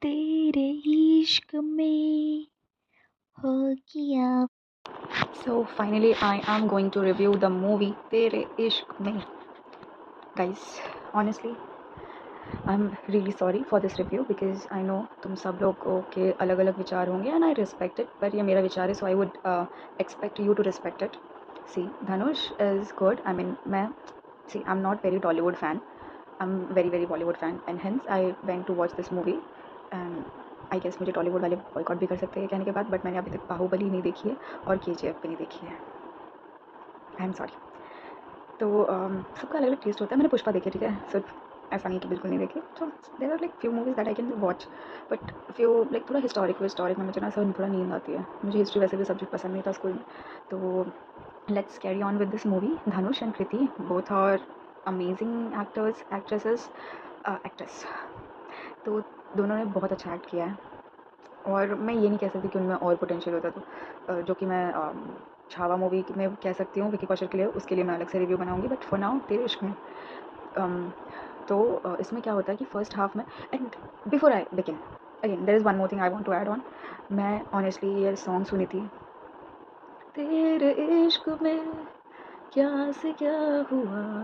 तेरे इश्क में हो गया. So finally I am going to review the movie Tere Ishq Mein. Guys, honestly I'm really sorry for this review because I know तुम सब लोगों के अलग अलग विचार होंगे and I respect it, पर ये मेरा विचार है, so I would expect you to respect it. See, Dhanush is good. I mean, I'm not very Tollywood fan. I'm very Bollywood fan and hence I went to watch this movie and I guess मुझे टॉलीवुड वाले boycott भी कर सकते हैं कहने के बाद, but मैंने अभी तक बाहुबली नहीं देखी है और KGF भी नहीं देखी है. I am sorry. तो सबका अलग अलग टेस्ट होता है. मैंने पुष्पा देखी, ठीक है, सिर्फ ऐसा नहीं कि बिल्कुल नहीं देखी. तो there are like few movies that I can watch, but few like थोड़ा हिस्टोरिक में मुझे ना सब थोड़ा नींद आती है. मुझे हिस्ट्री वैसे भी सब्जेक्ट पसंद नहीं था स्कूल में. तो let's carry on with this movie. Dhanush and Kriti both are amazing actors, actresses, actress. तो दोनों ने बहुत अच्छा एक्ट किया है और मैं ये नहीं कह सकती कि उनमें और पोटेंशियल होता. तो जो कि मैं छावा मूवी में कह सकती हूँ विकी कौशल के लिए, उसके लिए मैं अलग से रिव्यू बनाऊंगी. बट फॉर नाउ तेरे इश्क में तो इसमें क्या होता है कि फर्स्ट हाफ में, and before I begin again there is one more thing I want to add on. मैं ऑनेस्टली ये सॉन्ग सुनी थी, तेरे इश्क में क्या से क्या हुआ,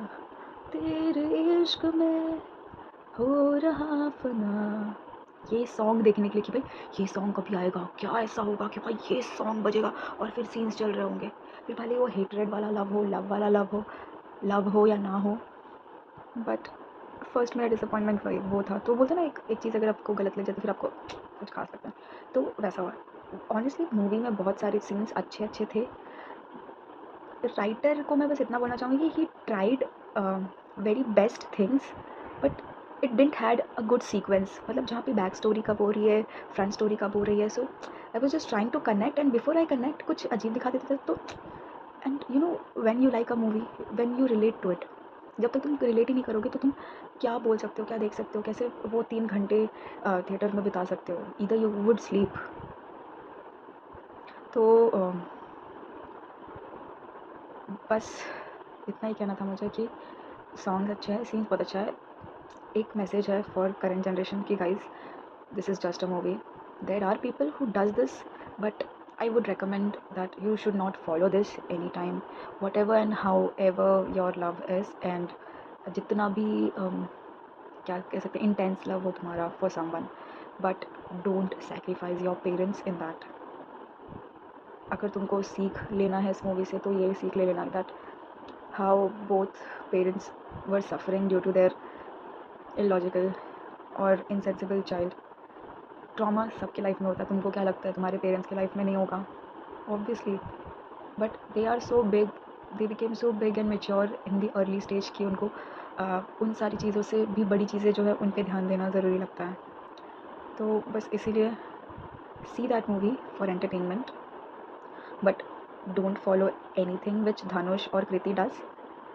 तेरे इश्क में हो रहा फना. ये सॉन्ग देखने के लिए कि भाई ये सॉन्ग कभी आएगा, क्या ऐसा होगा कि भाई ये सॉन्ग बजेगा और फिर सीन्स चल रहे होंगे, फिर भले वो हेटरेड वाला लव हो, लव वाला लव हो या ना हो. बट फर्स्ट मेरा डिसअपॉइंटमेंट वही वो था. तो बोलते ना एक चीज़ अगर आपको गलत लग जाए तो फिर आपको कुछ खास लगता है, तो वैसा हुआ. ऑनेस्टली मूवी में बहुत सारे सीन्स अच्छे अच्छे थे. राइटर को मैं बस इतना बोलना चाहूँगी कि he tried very best things, but it didn't had a good sequence. मतलब जहाँ पे बैक स्टोरी कब हो रही है, फ्रंट स्टोरी कब हो रही है. So I was just trying to connect and before I connect कुछ अजीब दिखा देते थे. तो and you know when you like a movie, when you relate to it, जब तक तुम रिलेट ही नहीं करोगे तो तुम क्या बोल सकते हो, क्या देख सकते हो, कैसे वो 3 घंटे थिएटर में बिता सकते हो. Either you would sleep. तो बस इतना ही कहना था मुझे कि सॉन्ग्स अच्छे हैं, सीन्स बहुत अच्छा है. एक मैसेज है फॉर करंट जनरेशन की guys, this is just a movie. There are people who does this, but I would recommend that you should not follow this anytime, whatever and however your love is, and जितना भी क्या कह सकते हैं intense love हो तुम्हारा for someone, but don't sacrifice your parents in that. अगर तुमको सीख लेना है इस मूवी से तो ये सीख ले लेना that how both parents were suffering due to their illogical और इनसेंसिबल चाइल्ड. ट्रॉमा सबके लाइफ में होता है. तुमको क्या लगता है तुम्हारे पेरेंट्स के लाइफ में नहीं होगा? Obviously. But they are so big, they became so big and mature in the early stage कि उनको उन सारी चीज़ों से भी बड़ी चीज़ें जो है उन पर ध्यान देना ज़रूरी लगता है. तो बस इसीलिए see that movie for entertainment, but don't follow anything which Dhanush और कृति डज.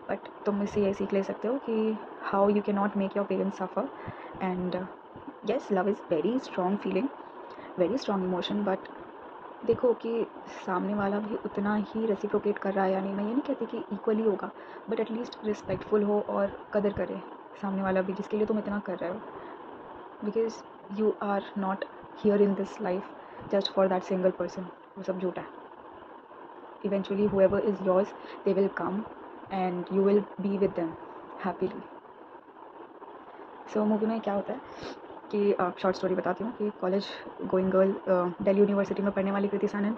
बट तुम इससे ये सीख ले सकते हो कि how you can not make your parents suffer. And yes, love is very strong feeling, very strong emotion. But देखो कि सामने वाला भी उतना ही रेसिप्रोकेट कर रहा है या नहीं. मैं ये नहीं कहती कि इक्वली होगा, बट एटलीस्ट रिस्पेक्टफुल हो और कदर करे सामने वाला भी जिसके लिए तुम इतना कर रहे हो. Because you are not here in this life just for that single person. वो सब झूठा है. Eventually whoever is yours, they will come and you will be with them happily. So movie में क्या होता है कि शॉर्ट स्टोरी बताती हूँ कि college going girl Delhi university में पढ़ने वाली कृति सानन,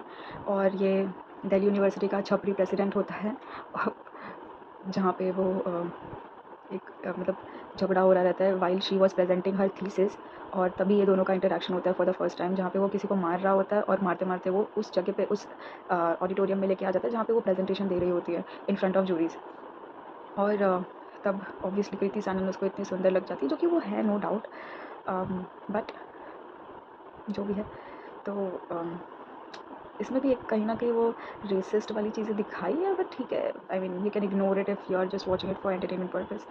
और ये दिल्ली यूनिवर्सिटी का छपरी प्रेसिडेंट होता है जहाँ पे वो एक मतलब झगड़ा हो रहा रहता है while she was presenting her thesis. और तभी ये दोनों का इंटरेक्शन होता है फॉर द फर्स्ट टाइम, जहाँ पे वो किसी को मार रहा होता है और मारते मारते वो उस जगह पे उस ऑडिटोरियम में लेके आ जाता है जहाँ पे वो प्रेजेंटेशन दे रही होती है इन फ्रंट ऑफ जूरीज. और तब ऑब्वियसली कृति सानन उसको इतनी सुंदर लग जाती है, जो कि वो है नो डाउट. बट जो भी है, तो इसमें भी एक कहीं ना कहीं वो रेसिस्ट वाली चीज़ें दिखाई है. बट ठीक है, I mean you can ignore it if you are just watching it for entertainment purpose.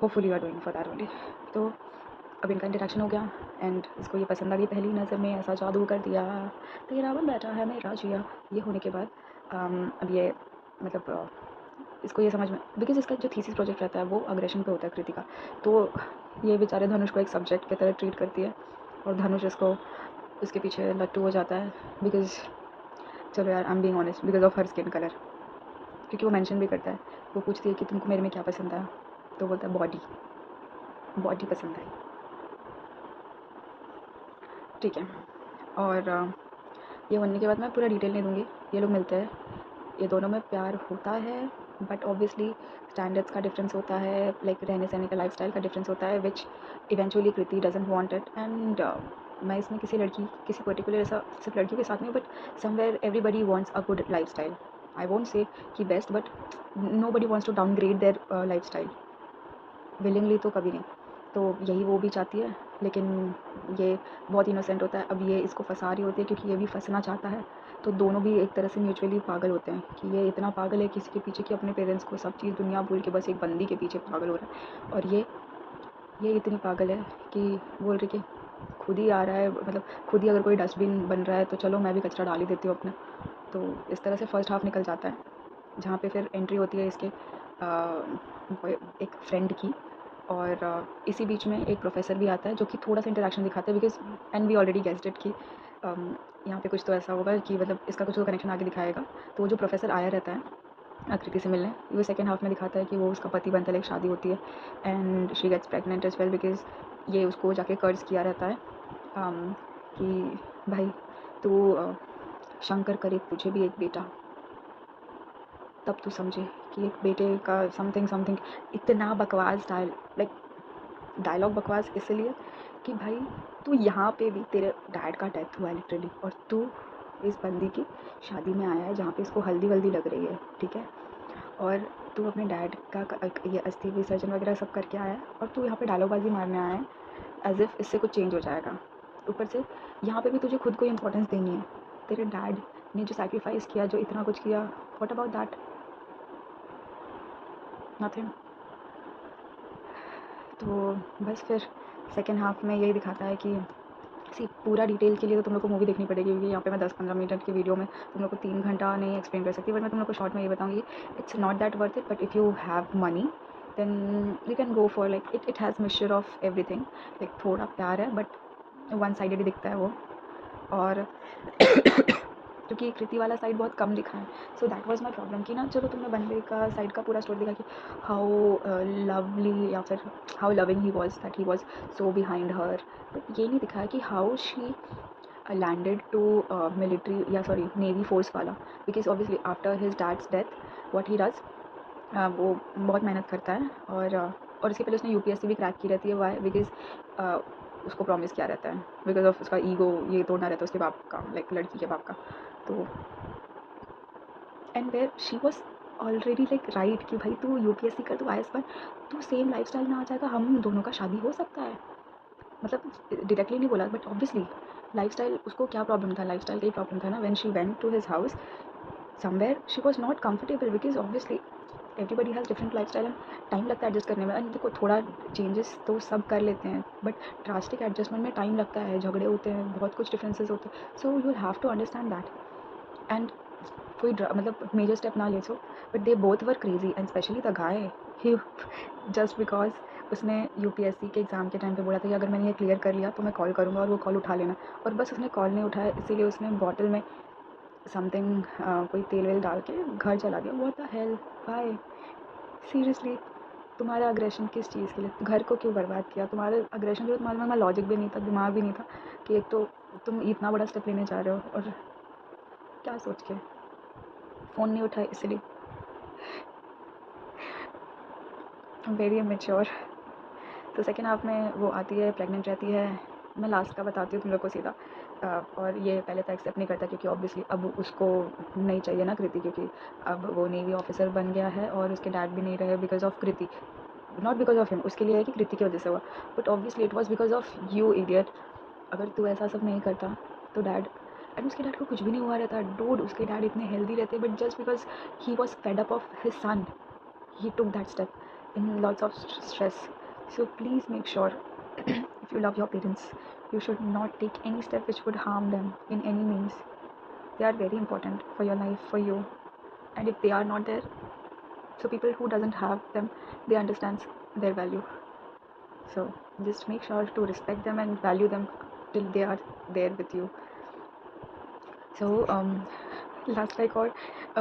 Hopefully you are doing for that only. तो अब इनका इंटरेक्शन हो गया एंड इसको ये पसंद आ गई पहली नज़र में, ऐसा जादू कर दिया, तेरा बन बैठा है मेरा जिया. ये होने के बाद अब ये मतलब इसको ये समझ में, बिकॉज इसका जो थीसिस प्रोजेक्ट रहता है वो अग्रेशन पे होता है कृति का. तो ये बेचारे धनुष को एक सब्जेक्ट की तरह ट्रीट करती है और धनुष इसको उसके पीछे लट्टू हो जाता है बिकॉज, चलो यार I am being honest, because of her skin colour. क्योंकि वो मेंशन भी करता है, वो पूछती है कि तुमको मेरे में क्या पसंद आया, तो बोलता है बॉडी, बॉडी पसंद आई। ठीक है। और ये बनने के बाद मैं पूरा डिटेल नहीं दूंगी। ये लोग मिलते हैं, ये दोनों में प्यार होता है, बट ऑब्वियसली स्टैंडर्ड्स का डिफरेंस होता है, लाइक रहने सहने का लाइफस्टाइल का डिफरेंस होता है, which eventually Kriti doesn't want it. And मैं इसमें किसी पर्टिकुलर ऐसा सिर्फ लड़कियों के साथ नहीं, but somewhere everybody wants a good lifestyle. I won't say कि best, but nobody wants to downgrade their lifestyle willingly, तो कभी नहीं। तो यही वो भी चाहती है, लेकिन ये बहुत इनोसेंट होता है। अब ये इसको फंसा रही होती है क्योंकि ये भी फंसना चाहता है, तो दोनों भी एक तरह से म्यूचुअली पागल होते हैं कि ये इतना पागल है किसी के पीछे कि अपने पेरेंट्स को सब चीज़ दुनिया भूल के बस एक बंदी के पीछे पागल हो रहा है। और ये इतनी पागल है कि बोल रही कि खुद ही आ रहा है, मतलब खुद ही अगर कोई डस्टबिन बन रहा है तो चलो मैं भी कचरा डाल ही देती हूँ अपना। तो इस तरह से फर्स्ट हाफ निकल जाता है, जहाँ पे फिर एंट्री होती है इसके एक फ्रेंड की। और इसी बीच में एक प्रोफेसर भी आता है जो कि थोड़ा सा इंटरेक्शन दिखाता है, because and we already guessed it कि यहाँ पे कुछ तो ऐसा होगा कि मतलब इसका कुछ तो कनेक्शन आगे दिखाएगा। तो वो जो प्रोफेसर आया रहता है आकृति से मिलने, वो सेकेंड हाफ में दिखाता है कि वो उसका पति बनता है, एक शादी होती है and she gets pregnant as well, because ये उसको जाके कर्ज किया रहता है कि भाई तू शंकर करे तुझे भी एक बेटा, तब तू समझे कि एक बेटे का समथिंग समथिंग। इतना बकवास लाइक डायलॉग बकवास इसलिए कि भाई तू यहाँ पे भी तेरे डैड का डेथ हुआ है लिटरली, और तू इस बंदी की शादी में आया है जहाँ पे इसको हल्दी वल्दी लग रही है, ठीक है, और तू अपने डैड का ये अस्थि विसर्जन वगैरह सब करके आया है, और तू यहाँ पे डायलॉगबाजी मारने आया है एज इफ इससे कुछ चेंज हो जाएगा। ऊपर से यहाँ पे भी तुझे खुद को इम्पोर्टेंस देनी है। तेरे डैड ने जो सैक्रिफाइस किया, जो इतना कुछ किया, व्हाट अबाउट दैट? नथिंग। तो बस फिर सेकेंड हाफ में यही दिखाता है कि पूरा डिटेल के लिए तो तुम लोग को मूवी देखनी पड़ेगी, क्योंकि यहाँ पे मैं 10-15 मिनट की वीडियो में तुम लोग को 3 घंटा नहीं एक्सप्लेन कर सकती, बट मैं तुम लोग को शॉर्ट में ये बताऊँगी। It's not that worth it, but if you have money then you can go for, like it has mixture of everything. Like थोड़ा प्यार है बट वन साइडेड ही दिखता है वो, और क्योंकि कृति वाला साइड बहुत कम दिखा है। So that was my problem कि ना, चलो तुमने बंदे का साइड का पूरा स्टोरी दिखा कि हाउ लवली या फिर how loving he was, that he was so behind her, but ये नहीं दिखाया कि how she landed to military या सॉरी नेवी फोर्स वाला, because obviously after his dad's death what he does, वो बहुत मेहनत करता है, और इसके पहले उसने यूपीएससी भी क्रैक की रहती है। वाई? बिकॉज उसको प्रॉमिस किया रहता है, बिकॉज ऑफ उसका ईगो ये तोड़ना रहता है उसके बाप का, लाइक लड़की के बाप का। तो and where she was already like right कि भाई तू यूपीएससी कर, तू आईएएस बन, तू सेम लाइफस्टाइल में आ जाएगा, हम दोनों का शादी हो सकता है। मतलब डायरेक्टली नहीं बोला, बट ऑब्वियसली लाइफस्टाइल, उसको क्या प्रॉब्लम था, लाइफस्टाइल का ही प्रॉब्लम था ना। When she went to his house somewhere she was not comfortable, because obviously everybody has different lifestyle and time लगता है एडजस्ट करने में। एंड देखो थोड़ा चेंजेस तो सब कर लेते हैं, बट ड्रास्टिक एडजस्टमेंट में टाइम लगता है, झगड़े होते हैं, बहुत कुछ डिफरेंसेस होते हैं। So you have to understand that. And कोई मतलब मेजर स्टेप ना ले so, but they both were crazy, and specially the guy, he just because उसने यूपीएससी के एग्ज़ाम के टाइम पे बोला था कि अगर मैंने ये क्लियर कर लिया तो मैं कॉल करूँगा और वो कॉल उठा लेना, और बस उसने कॉल नहीं उठाया, इसीलिए उसने बॉटल में समथिंग कोई तेल वेल डाल के घर चला दिया। What the hell, why? Seriously, तुम्हारा अग्रेशन किस चीज़ के लिए? घर को क्यों बर्बाद किया? तुम्हारे अग्रेशन के लिए तुम्हारे में लॉजिक भी नहीं था, दिमाग भी नहीं था कि एक तो तुम इतना बड़ा स्टेप लेने जा रहे हो, और क्या सोच के फ़ोन नहीं उठाए इसलिए। Very mature. तो सेकेंड हाफ में वो आती है, प्रेग्नेंट रहती है। मैं लास्ट का बताती हूँ तुम लोग को सीधा। और ये पहले तो एक्सेप्ट नहीं करता क्योंकि ऑब्वियसली अब उसको नहीं चाहिए ना कृति, क्योंकि अब वो नेवी ऑफिसर बन गया है और उसके डैड भी नहीं रहे because of Kriti, not because of him. उसके लिए है कि कृति की वजह से हुआ, but obviously it was because of you idiot. अगर तू ऐसा सब नहीं करता तो डैड, एंड उसके डैड को कुछ भी नहीं हुआ रहता डूड, उसके डैड इतने हेल्दी रहते, but just because he was fed up of his son he took that step in lots of stress. So please make sure if you love your parents, you should not take any step which would harm them in any means. They are very important for your life, for you, and if they are not there, so people who doesn't have them, they understands their value. So just make sure to respect them and value them till they are there with you. So last like और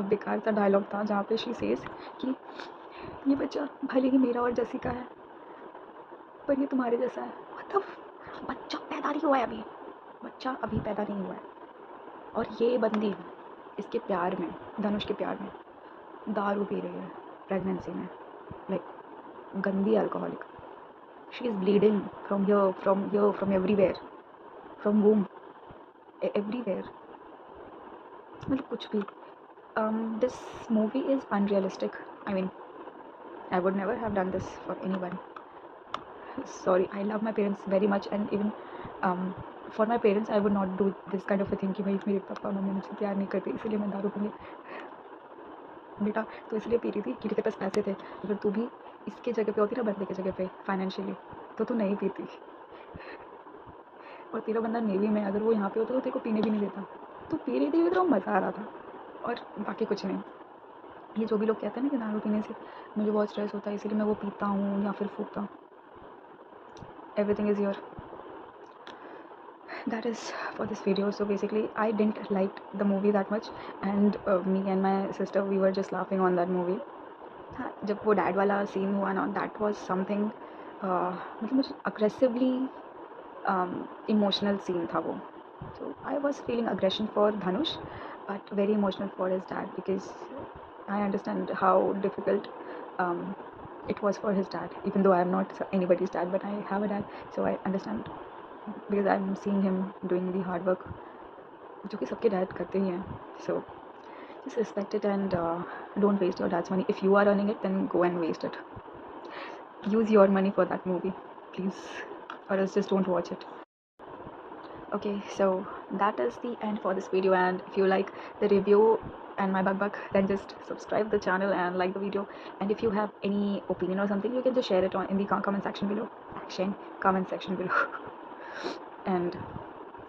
बेकार सा dialogue था जहाँ पे she says कि ये बच्चा भले ही मेरा और जैसी का है पर ये तुम्हारे जैसा है। मतलब बच्चा पैदा नहीं हुआ है अभी, बच्चा अभी पैदा नहीं हुआ है और ये बंदी इसके प्यार में, धनुष के प्यार में दारू पी रही है प्रेगनेंसी में, लाइक गंदी alcoholic. She is bleeding from here from everywhere, from womb, everywhere, मतलब कुछ भी। This movie is unrealistic. I mean I would never have done this for anyone. Sorry, I love my parents very much, and even for my parents, I would not do this kind of a thing कि भाई मेरे papa mummy मुझसे प्यार नहीं करते इसलिए मैं दारू पी। बेटा तो इसलिए पी रही थी कि तेरे पास पैसे थे, अगर तू भी इसके जगह पे होती ना, बंदे की जगह पे फाइनेंशियली, तो तू नहीं पीती। और तेरा बंदा नेवी में, अगर वो यहाँ पे होता तो तेरे को पीने भी नहीं देता। तू पी रही थी तो मज़ा आ रहा था और बाकी कुछ नहीं। ये जो भी लोग कहते हैं ना कि दारू पीने से मुझे बहुत स्ट्रेस होता है इसीलिए मैं वो पीता हूँ या फिर फूकता हूँ, everything is here. That is for this video. So basically I didn't like the movie that much, and me and my sister, we were just laughing on that movie. हाँ, जब वो डैड वाला सीन हुआ ना, that was something मतलब मुझे aggressively emotional scene था वो. So I was feeling aggression for Dhanush, but very emotional for his dad, because I understand how difficult it was for his dad, even though I am not anybody's dad, but I have a dad, so I understand, because I'm seeing him doing the hard work जो कि सबके dad करते ही हैं. So just respect it, and don't waste your dad's money. If you are earning it, then go and waste it. Use your money for that movie, please, or else just don't watch it. Okay, so that is the end for this video, and if you like the review and my bug, then just subscribe the channel and like the video. And if you have any opinion or something, you can just share it in the comment section below. And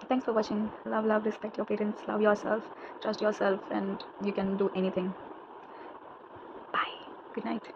thanks for watching. Love, respect your parents, love yourself, trust yourself, and you can do anything. Bye, good night.